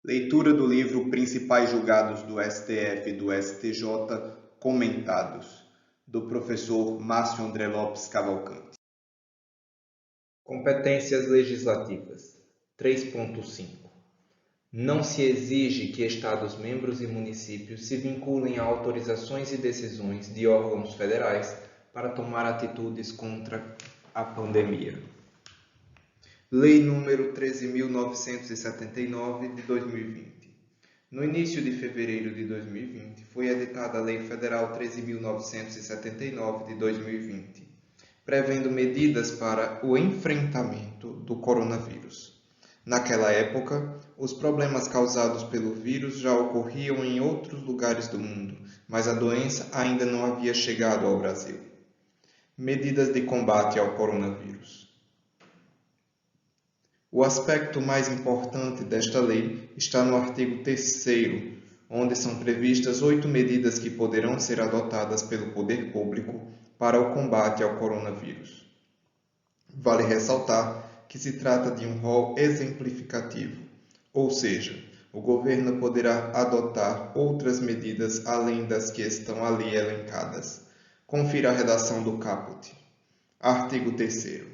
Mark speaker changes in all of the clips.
Speaker 1: Leitura do livro Principais Julgados do STF e do STJ, comentados, do professor Márcio André Lopes Cavalcante.
Speaker 2: Competências legislativas. 3.5. Não se exige que Estados-membros e municípios se vinculem a autorizações e decisões de órgãos federais para tomar atitudes contra a pandemia. Lei nº 13.979, de 2020. No início de fevereiro de 2020, foi editada a Lei Federal 13.979, de 2020, prevendo medidas para o enfrentamento do coronavírus. Naquela época, os problemas causados pelo vírus já ocorriam em outros lugares do mundo, mas a doença ainda não havia chegado ao Brasil. Medidas de combate ao coronavírus. O aspecto mais importante desta lei está no artigo 3º, onde são previstas 8 medidas que poderão ser adotadas pelo poder público para o combate ao coronavírus. Vale ressaltar que se trata de um rol exemplificativo, ou seja, o governo poderá adotar outras medidas além das que estão ali elencadas. Confira a redação do caput. Artigo 3º.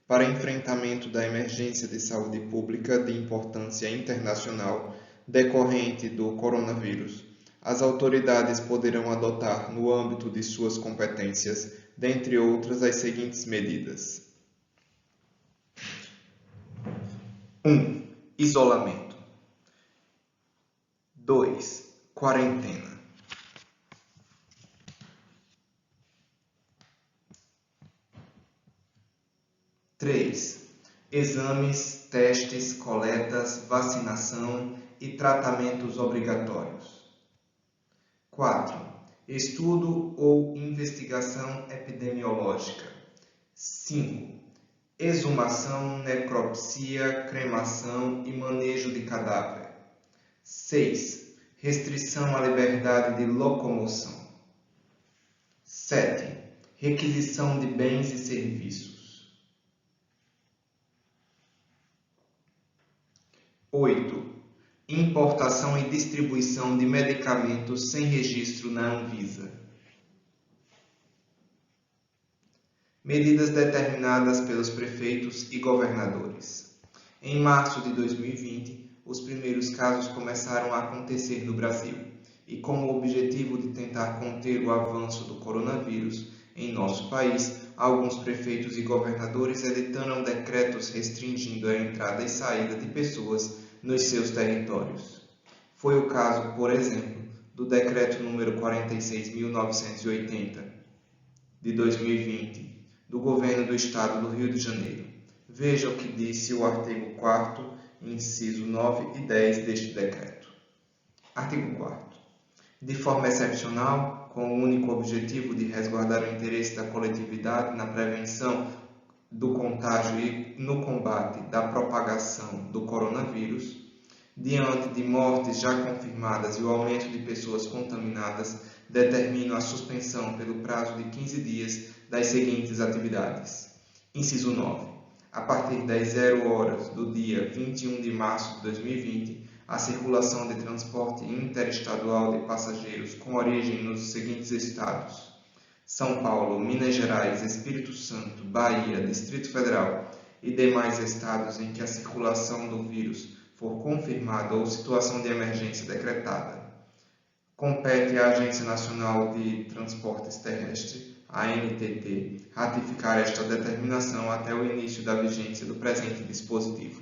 Speaker 2: Para enfrentamento da emergência de saúde pública de importância internacional decorrente do coronavírus, as autoridades poderão adotar, no âmbito de suas competências, dentre outras, as seguintes medidas. 1. Isolamento. 2. Quarentena. 3. Exames, testes, coletas, vacinação e tratamentos obrigatórios. 4. Estudo ou investigação epidemiológica. 5. Exumação, necropsia, cremação e manejo de cadáver. 6. Restrição à liberdade de locomoção. 7. Requisição de bens e serviços. 8. Importação e distribuição de medicamentos sem registro na Anvisa. Medidas determinadas pelos prefeitos e governadores. Em março de 2020, os primeiros casos começaram a acontecer no Brasil, e com o objetivo de tentar conter o avanço do coronavírus em nosso país, alguns prefeitos e governadores editaram decretos restringindo a entrada e saída de pessoas nos seus territórios. Foi o caso, por exemplo, do Decreto nº 46.980, de 2020, do Governo do Estado do Rio de Janeiro. Veja o que disse o artigo 4º, inciso 9 e 10 deste decreto. Artigo 4º. De forma excepcional, com o único objetivo de resguardar o interesse da coletividade na prevenção do contágio e no combate da propagação do coronavírus, diante de mortes já confirmadas e o aumento de pessoas contaminadas, determino a suspensão pelo prazo de 15 dias das seguintes atividades. Inciso 9. A partir das 0 horas do dia 21 de março de 2020, a circulação de transporte interestadual de passageiros com origem nos seguintes estados: São Paulo, Minas Gerais, Espírito Santo, Bahia, Distrito Federal e demais estados em que a circulação do vírus for confirmada ou situação de emergência decretada. Compete à Agência Nacional de Transportes Terrestres, ANTT, ratificar esta determinação até o início da vigência do presente dispositivo.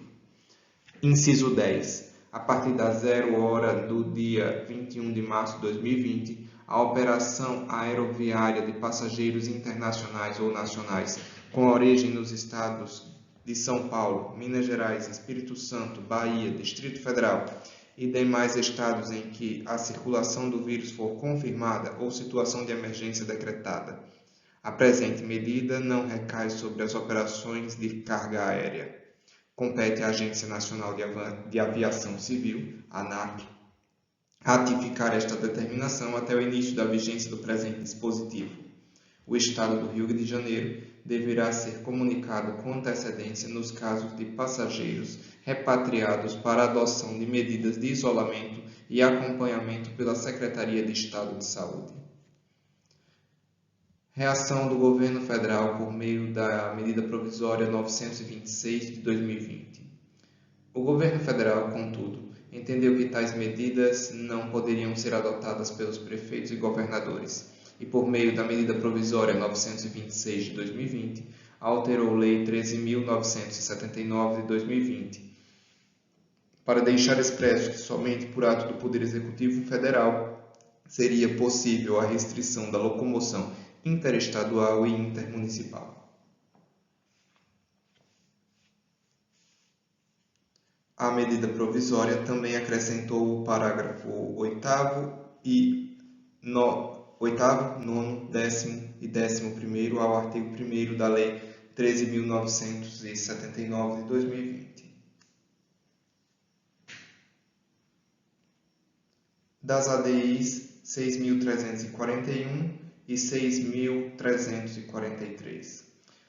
Speaker 2: Inciso 10. A partir da 0 hora do dia 21 de março de 2020, a operação aeroviária de passageiros internacionais ou nacionais com origem nos estados de São Paulo, Minas Gerais, Espírito Santo, Bahia, Distrito Federal e demais estados em que a circulação do vírus for confirmada ou situação de emergência decretada. A presente medida não recai sobre as operações de carga aérea. Compete à Agência Nacional de Aviação Civil, ANAC, ratificar esta determinação até o início da vigência do presente dispositivo. O Estado do Rio de Janeiro deverá ser comunicado com antecedência nos casos de passageiros repatriados para adoção de medidas de isolamento e acompanhamento pela Secretaria de Estado de Saúde. Reação do Governo Federal por meio da Medida Provisória 926 de 2020. O Governo Federal, contudo, entendeu que tais medidas não poderiam ser adotadas pelos prefeitos e governadores e, por meio da Medida Provisória 926 de 2020, alterou Lei 13.979 de 2020, para deixar expresso que somente por ato do Poder Executivo Federal seria possível a restrição da locomoção interestadual e intermunicipal. A medida provisória também acrescentou o parágrafo 8º, 9º, 10º e 11º ao artigo 1º da Lei 13.979 de 2020. Das ADIs 6.341 e 6.343.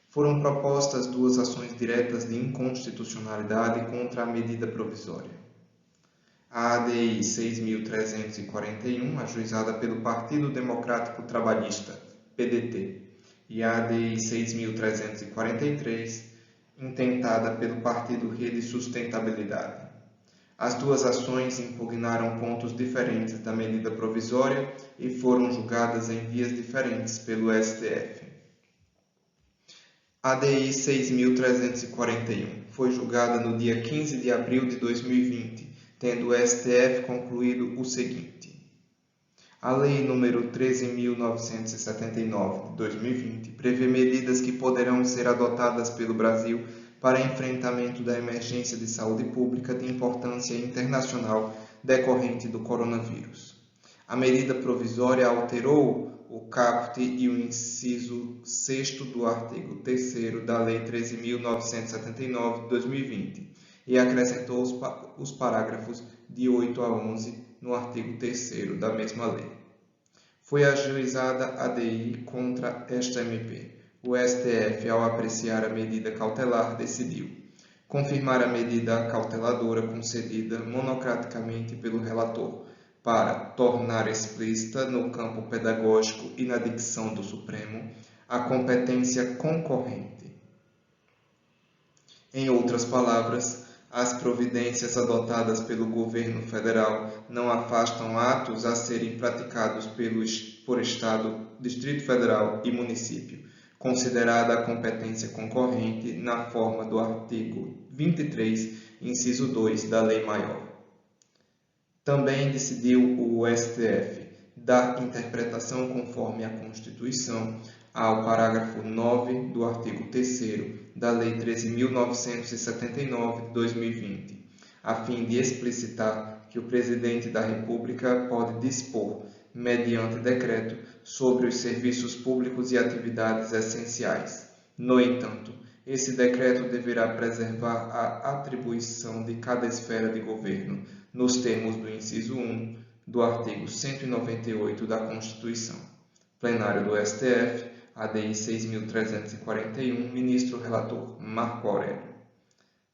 Speaker 2: Foram propostas duas ações diretas de inconstitucionalidade contra a medida provisória. A ADI 6.341, ajuizada pelo Partido Democrático Trabalhista, PDT, e a ADI 6.343, intentada pelo Partido Rede Sustentabilidade. As duas ações impugnaram pontos diferentes da medida provisória e foram julgadas em vias diferentes pelo STF. A ADI 6.341 foi julgada no dia 15 de abril de 2020, tendo o STF concluído o seguinte: a Lei nº 13.979 de 2020 prevê medidas que poderão ser adotadas pelo Brasil para enfrentamento da emergência de saúde pública de importância internacional decorrente do coronavírus. A medida provisória alterou o caput e o inciso 6º do artigo 3º da Lei 13.979 de 2020 e acrescentou os parágrafos de 8 a 11 no artigo 3º da mesma lei. Foi ajuizada a ADI contra esta MP. O STF, ao apreciar a medida cautelar, decidiu confirmar a medida cauteladora concedida monocraticamente pelo relator para tornar explícita no campo pedagógico e na dicção do Supremo a competência concorrente. Em outras palavras, as providências adotadas pelo governo federal não afastam atos a serem praticados por Estado, Distrito Federal e município, considerada a competência concorrente na forma do artigo 23, inciso 2 da Lei Maior. Também decidiu o STF dar interpretação conforme a Constituição ao parágrafo 9 do artigo 3º da Lei 13.979 de 2020, a fim de explicitar que o Presidente da República pode dispor, mediante decreto, sobre os serviços públicos e atividades essenciais. No entanto, esse decreto deverá preservar a atribuição de cada esfera de governo, nos termos do inciso 1 do artigo 198 da Constituição. Plenário do STF, ADI 6.341, Ministro Relator Marco Aurélio.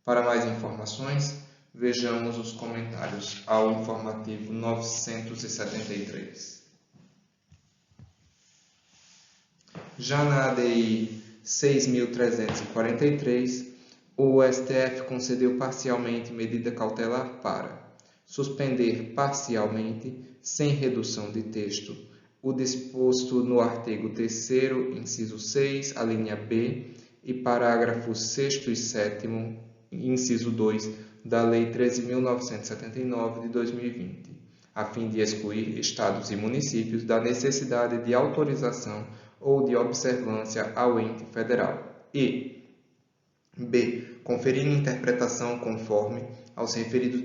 Speaker 2: Para mais informações, vejamos os comentários ao informativo 973. Já na ADI 6.343, o STF concedeu parcialmente medida cautelar para suspender parcialmente, sem redução de texto, o disposto no artigo 3º, inciso 6, a linha B, e parágrafos 6º e 7º, inciso 2, da Lei 13.979 de 2020, a fim de excluir estados e municípios da necessidade de autorização ou de observância ao ente federal. E B. Conferir interpretação conforme aos referidos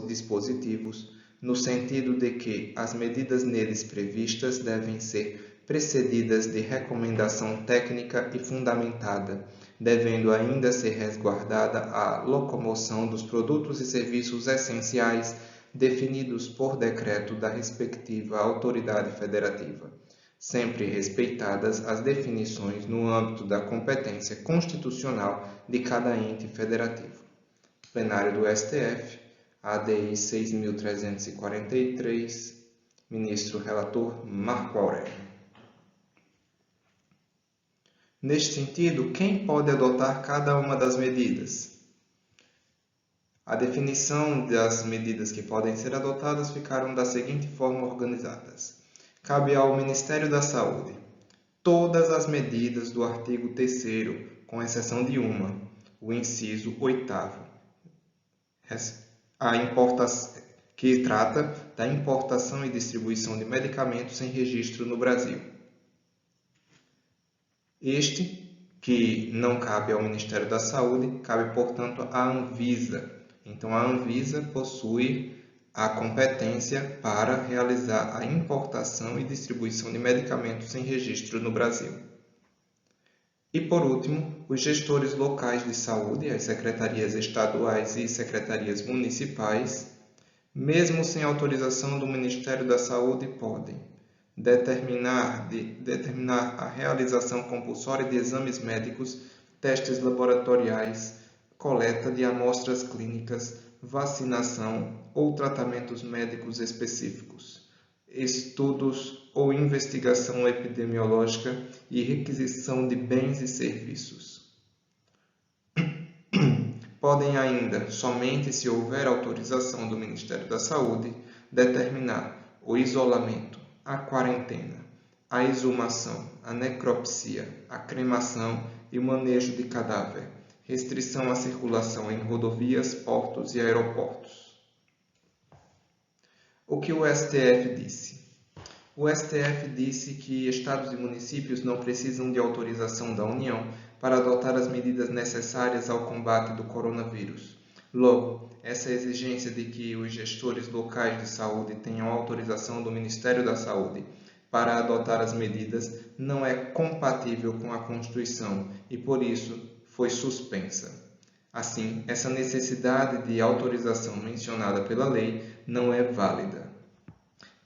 Speaker 2: dispositivos, no sentido de que as medidas neles previstas devem ser precedidas de recomendação técnica e fundamentada, devendo ainda ser resguardada a locomoção dos produtos e serviços essenciais definidos por decreto da respectiva autoridade federativa, sempre respeitadas as definições no âmbito da competência constitucional de cada ente federativo. plenário do STF, ADI 6.343, ministro relator Marco Aurélio. Neste sentido, quem pode adotar cada uma das medidas? A definição das medidas que podem ser adotadas ficaram da seguinte forma organizadas. Cabe ao Ministério da Saúde todas as medidas do artigo 3º, com exceção de uma, o inciso 8º, que trata da importação e distribuição de medicamentos sem registro no Brasil. Este, que não cabe ao Ministério da Saúde, cabe, portanto, à Anvisa. Então, a Anvisa possui a competência para realizar a importação e distribuição de medicamentos sem registro no Brasil. E, por último, os gestores locais de saúde, as secretarias estaduais e secretarias municipais, mesmo sem autorização do Ministério da Saúde, podem determinar a realização compulsória de exames médicos, testes laboratoriais, coleta de amostras clínicas, vacinação ou tratamentos médicos específicos, estudos ou investigação epidemiológica e requisição de bens e serviços. Podem ainda, somente se houver autorização do Ministério da Saúde, determinar o isolamento, a quarentena, a exumação, a necropsia, a cremação e o manejo de cadáver, restrição à circulação em rodovias, portos e aeroportos. O que o STF disse? O STF disse que estados e municípios não precisam de autorização da União para adotar as medidas necessárias ao combate do coronavírus. Logo, essa exigência de que os gestores locais de saúde tenham autorização do Ministério da Saúde para adotar as medidas não é compatível com a Constituição e, por isso, foi suspensa. Assim, essa necessidade de autorização mencionada pela lei não é válida.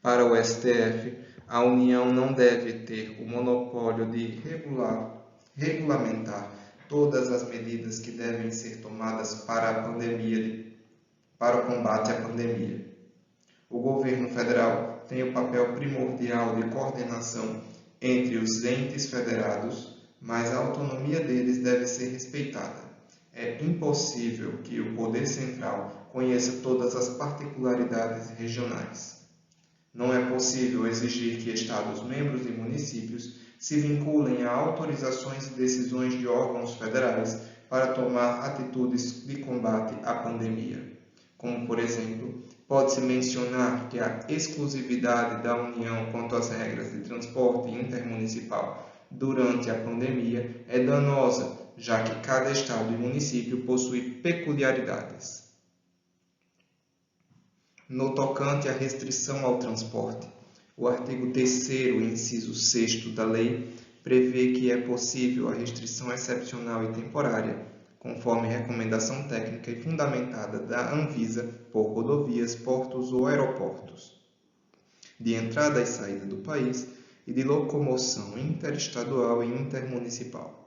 Speaker 2: Para o STF, a União não deve ter o monopólio de regulamentar todas as medidas que devem ser tomadas para o combate à pandemia. O governo federal tem o papel primordial de coordenação entre os entes federados, mas a autonomia deles deve ser respeitada. É impossível que o poder central conheça todas as particularidades regionais. Não é possível exigir que estados, membros e municípios se vinculem a autorizações e decisões de órgãos federais para tomar atitudes de combate à pandemia. Como, por exemplo, pode-se mencionar que a exclusividade da União quanto às regras de transporte intermunicipal durante a pandemia é danosa, já que cada estado e município possui peculiaridades. No tocante à restrição ao transporte, o artigo 3º, inciso 6º da lei, prevê que é possível a restrição excepcional e temporária, conforme recomendação técnica e fundamentada da Anvisa por rodovias, portos ou aeroportos, de entrada e saída do país e de locomoção interestadual e intermunicipal.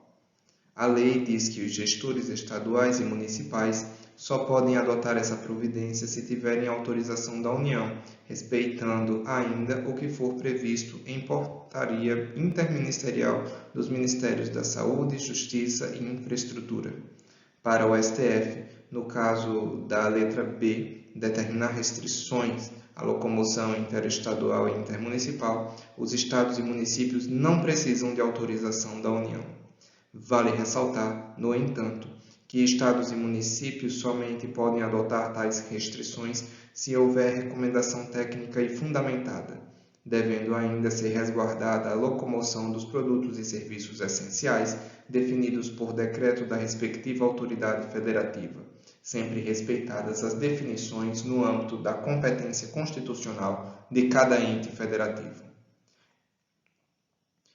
Speaker 2: A lei diz que os gestores estaduais e municipais só podem adotar essa providência se tiverem autorização da União, respeitando ainda o que for previsto em portaria interministerial dos Ministérios da Saúde, Justiça e Infraestrutura. Para o STF, no caso da letra B, determinar restrições à locomoção interestadual e intermunicipal, os estados e municípios não precisam de autorização da União. Vale ressaltar, no entanto, que estados e municípios somente podem adotar tais restrições se houver recomendação técnica e fundamentada, devendo ainda ser resguardada a locomoção dos produtos e serviços essenciais definidos por decreto da respectiva autoridade federativa, sempre respeitadas as definições no âmbito da competência constitucional de cada ente federativo.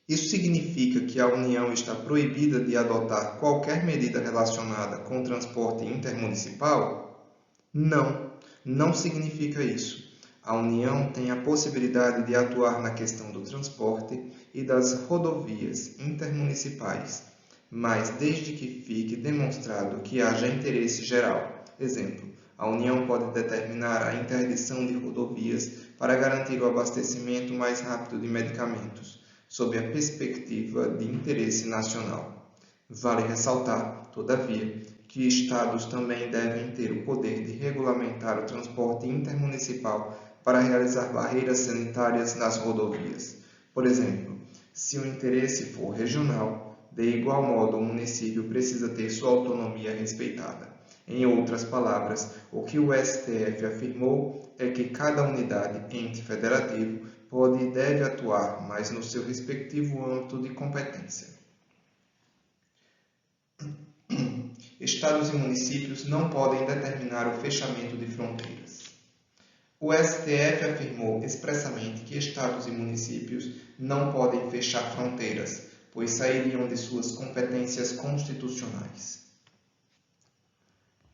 Speaker 2: Isso significa que a União está proibida de adotar qualquer medida relacionada com o transporte intermunicipal? Não, não significa isso. A União tem a possibilidade de atuar na questão do transporte e das rodovias intermunicipais, mas desde que fique demonstrado que haja interesse geral, Exemplo, a União pode determinar a interdição de rodovias para garantir o abastecimento mais rápido de medicamentos, sob a perspectiva de interesse nacional. Vale ressaltar, todavia, que estados também devem ter o poder de regulamentar o transporte intermunicipal para realizar barreiras sanitárias nas rodovias. Por exemplo, se o interesse for regional, de igual modo o município precisa ter sua autonomia respeitada. Em outras palavras, o que o STF afirmou é que cada unidade, ente federativo, pode e deve atuar, mas no seu respectivo âmbito de competência. Estados e municípios não podem determinar o fechamento de fronteiras. O STF afirmou expressamente que estados e municípios não podem fechar fronteiras, pois sairiam de suas competências constitucionais.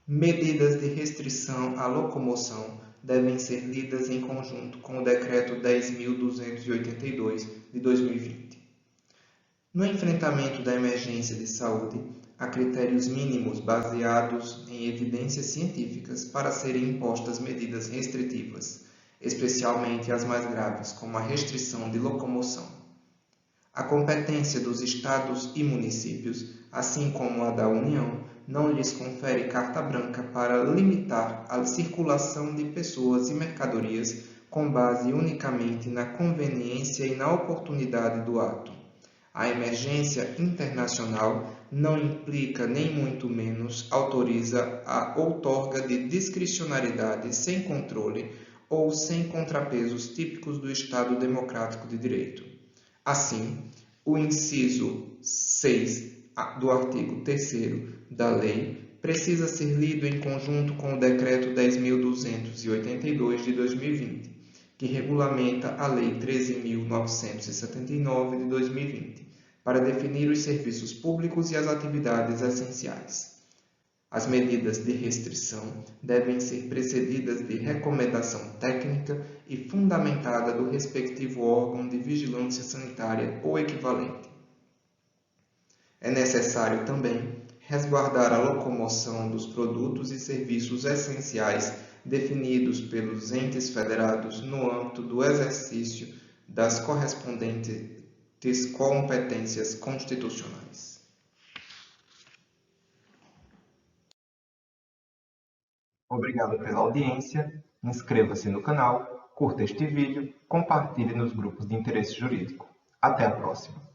Speaker 2: Medidas de restrição à locomoção devem ser lidas em conjunto com o Decreto 10.282 de 2020. No enfrentamento da emergência de saúde, há critérios mínimos baseados em evidências científicas para serem impostas medidas restritivas, especialmente as mais graves, como a restrição de locomoção. A competência dos estados e municípios, assim como a da União, não lhes confere carta branca para limitar a circulação de pessoas e mercadorias com base unicamente na conveniência e na oportunidade do ato. A emergência internacional não implica, nem muito menos, autoriza a outorga de discricionariedade sem controle ou sem contrapesos típicos do Estado Democrático de Direito. Assim, o inciso 6 do artigo 3º da lei precisa ser lido em conjunto com o Decreto 10.282 de 2020, que regulamenta a Lei 13.979 de 2020, para definir os serviços públicos e as atividades essenciais. As medidas de restrição devem ser precedidas de recomendação técnica e fundamentada do respectivo órgão de vigilância sanitária ou equivalente. É necessário também resguardar a locomoção dos produtos e serviços essenciais definidos pelos entes federados no âmbito do exercício das correspondentes competências constitucionais.
Speaker 3: Obrigado pela audiência, inscreva-se no canal, curta este vídeo, compartilhe nos grupos de interesse jurídico. Até a próxima!